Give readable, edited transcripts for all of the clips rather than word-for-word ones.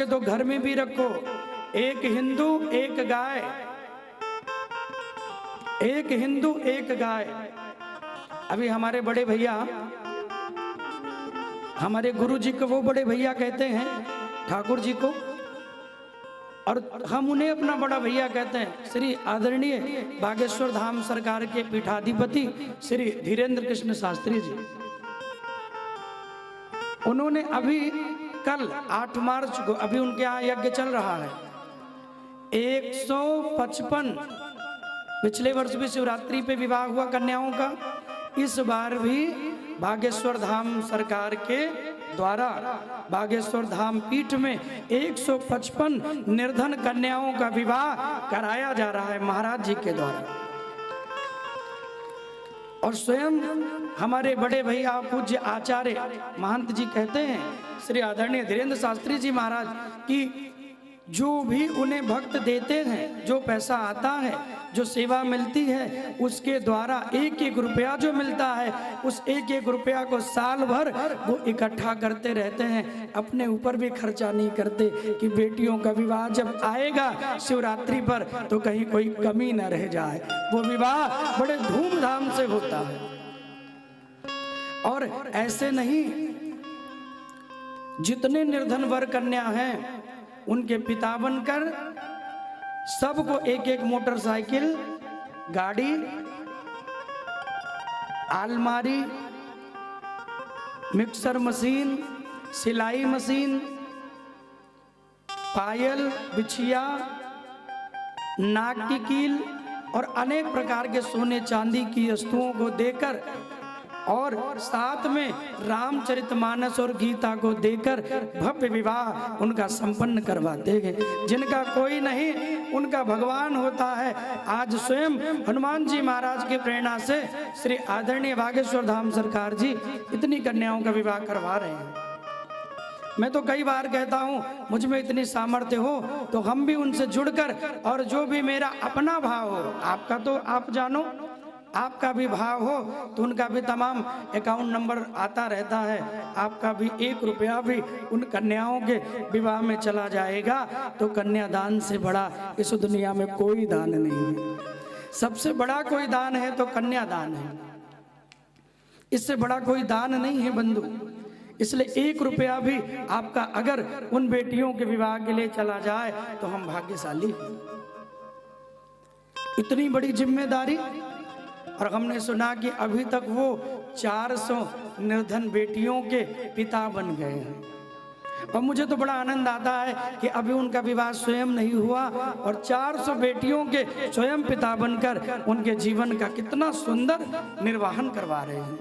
तो घर में भी रखो। एक हिंदू एक गाय, एक हिंदू एक गाय। अभी हमारे बड़े भैया, हमारे गुरु जी को वो बड़े भैया कहते हैं, ठाकुर जी को, और हम उन्हें अपना बड़ा भैया कहते हैं। श्री आदरणीय बागेश्वर धाम सरकार के पीठाधिपति श्री धीरेन्द्र कृष्ण शास्त्री जी, उन्होंने अभी कल 8 मार्च को, अभी उनके यहाँ यज्ञ चल रहा है, 155, पिछले वर्ष भी शिवरात्रि पे विवाह हुआ कन्याओं का, इस बार भी बागेश्वर धाम सरकार के द्वारा बागेश्वर धाम पीठ में 155 निर्धन कन्याओं का विवाह कराया जा रहा है महाराज जी के द्वारा। और स्वयं हमारे बड़े भैया पूज्य आचार्य महंत जी कहते हैं, श्री आदरणीय धीरेन्द्र शास्त्री जी महाराज, कि जो भी उन्हें भक्त देते हैं, जो पैसा आता है, जो सेवा मिलती है, उसके द्वारा एक एक रुपया जो मिलता है, उस एक एक रुपया को साल भर वो इकट्ठा करते रहते हैं, अपने ऊपर भी खर्चा नहीं करते कि बेटियों का विवाह जब आएगा शिवरात्रि पर तो कहीं कोई कमी न रह जाए। वो विवाह बड़े धूमधाम से होता है। और ऐसे नहीं, जितने निर्धन वर कन्या हैं उनके पिता बनकर सबको एक एक मोटरसाइकिल, गाड़ी, अलमारी, मिक्सर मशीन, सिलाई मशीन, पायल, बिछिया, नाक की कील और अनेक प्रकार के सोने चांदी की वस्तुओं को देकर, और साथ में रामचरितमानस और गीता को देकर भव्य विवाह उनका संपन्न करवाते हैं। जिनका कोई नहीं उनका भगवान होता है। आज स्वयं हनुमान जी महाराज की प्रेरणा से श्री आदरणीय बागेश्वर धाम सरकार जी इतनी कन्याओं का विवाह करवा रहे हैं। मैं तो कई बार कहता हूँ, मुझ में इतनी सामर्थ्य हो तो हम भी उनसे जुड़कर, और जो भी मेरा अपना भाव हो, आपका तो आप जानो, आपका भी भाव हो तो उनका भी तमाम अकाउंट नंबर आता रहता है, आपका भी 1 रुपया भी उन कन्याओं के विवाह में चला जाएगा तो कन्यादान से बड़ा इस दुनिया में कोई दान नहीं है। सबसे बड़ा कोई दान है तो कन्यादान है, इससे बड़ा कोई दान नहीं है बंधु। इसलिए 1 रुपया भी आपका अगर उन बेटियों के विवाह के लिए चला जाए तो हम भाग्यशाली हैं। इतनी बड़ी जिम्मेदारी। और हमने सुना कि अभी तक वो 400 निर्धन बेटियों के पिता बन गए हैं। और मुझे तो बड़ा आनंद आता है कि अभी उनका विवाह स्वयं नहीं हुआ और 400 बेटियों के स्वयं पिता बनकर उनके जीवन का कितना सुंदर निर्वाहन करवा रहे हैं।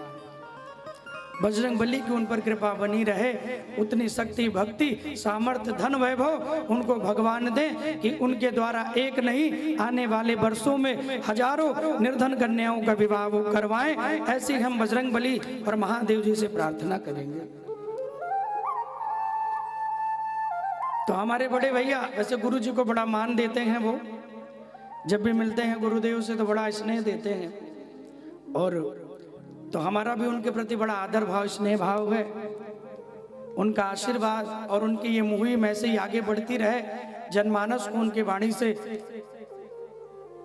बजरंग बली की उन पर कृपा बनी रहे, उतनी शक्ति, भक्ति, सामर्थ्य, धन, वैभव उनको भगवान दे कि उनके द्वारा एक नहीं, आने वाले वर्षों में हजारों निर्धन कन्याओं का विवाह वो करवाएं। ऐसी हम बजरंग बली और महादेव जी से प्रार्थना करेंगे। तो हमारे बड़े भैया वैसे गुरु जी को बड़ा मान देते हैं, वो जब भी मिलते हैं गुरुदेव से तो बड़ा स्नेह देते हैं, और तो हमारा भी उनके प्रति बड़ा आदर भाव, स्नेह भाव है। उनका आशीर्वाद और उनकी ये मुहिम ऐसे ही आगे बढ़ती रहे, जनमानस को उनकी वाणी से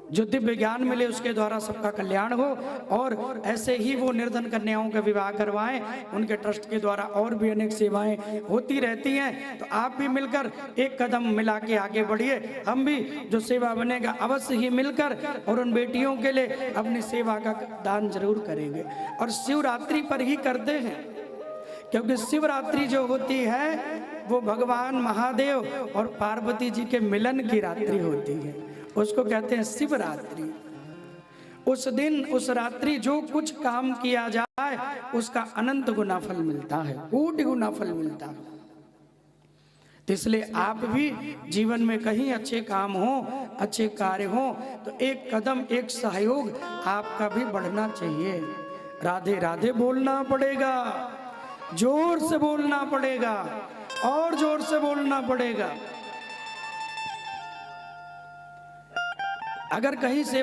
जो दिव्य ज्ञान मिले उसके द्वारा सबका कल्याण हो, और ऐसे ही वो निर्धन कन्याओं का विवाह करवाएं। उनके ट्रस्ट के द्वारा और भी अनेक सेवाएं होती रहती हैं। तो आप भी मिलकर एक कदम मिला के आगे बढ़िए। हम भी जो सेवा बनेगा अवश्य ही मिलकर और उन बेटियों के लिए अपनी सेवा का दान जरूर करेंगे। और शिवरात्रि पर ही करते हैं, क्योंकि शिवरात्रि जो होती है वो भगवान महादेव और पार्वती जी के मिलन की रात्रि होती है, उसको कहते हैं शिवरात्रि। उस दिन, उस रात्रि जो कुछ काम किया जाए उसका अनंत गुना फल मिलता है, कोटि गुना फल मिलता है। तो इसलिए आप भी जीवन में कहीं अच्छे काम हो, अच्छे कार्य हो तो एक कदम, एक सहयोग आपका भी बढ़ना चाहिए। राधे राधे बोलना पड़ेगा, जोर से बोलना पड़ेगा, और जोर से बोलना पड़ेगा। अगर कहीं सेवा